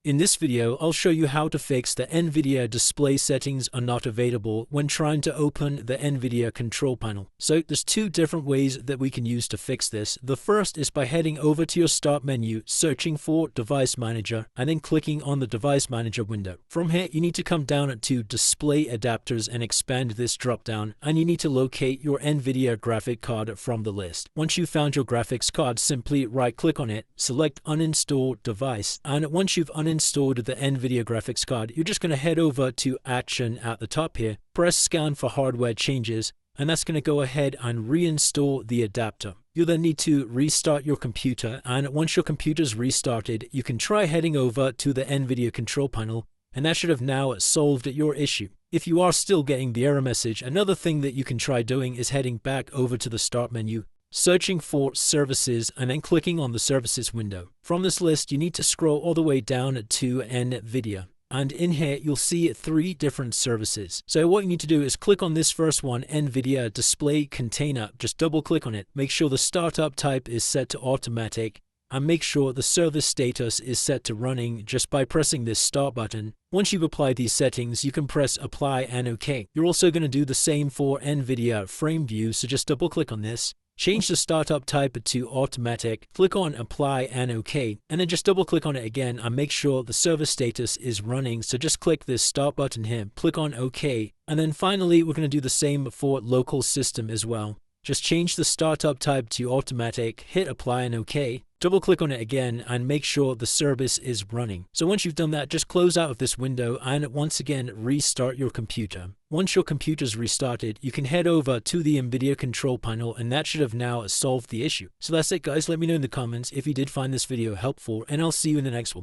In this video, I'll show you how to fix the NVIDIA display settings are not available when trying to open the NVIDIA control panel. So there's two different ways that we can use to fix this. The first is by heading over to your Start menu, searching for Device Manager, and then clicking on the Device Manager window. From here, you need to come down to Display Adapters and expand this drop-down, and you need to locate your NVIDIA graphic card from the list. Once you've found your graphics card, simply right-click on it, select Uninstall Device, and once you've uninstalled the NVIDIA graphics card, you're just going to head over to Action at the top here, press Scan for hardware changes, and that's going to go ahead and reinstall the adapter. You'll then need to restart your computer, and once your computer's restarted, you can try heading over to the NVIDIA control panel, and that should have now solved your issue. If you are still getting the error message, another thing that you can try doing is heading back over to the Start menu, searching for Services, and then clicking on the Services window. From this list, you need to scroll all the way down to NVIDIA. And in here, you'll see three different services. So what you need to do is click on this first one, NVIDIA Display Container. Just double click on it. Make sure the startup type is set to automatic, and make sure the service status is set to running just by pressing this Start button. Once you've applied these settings, you can press Apply and OK. You're also going to do the same for NVIDIA Frame View, so just double click on this. Change the startup type to automatic, click on Apply and OK, and then just double click on it again and make sure the service status is running. So just click this Start button here, click on OK, and then finally we're going to do the same for local system as well. Just change the startup type to automatic, hit Apply and OK, double click on it again, and make sure the service is running. So once you've done that, just close out of this window and once again restart your computer. Once your computer's restarted, you can head over to the NVIDIA control panel, and that should have now solved the issue. So that's it, guys. Let me know in the comments if you did find this video helpful, and I'll see you in the next one.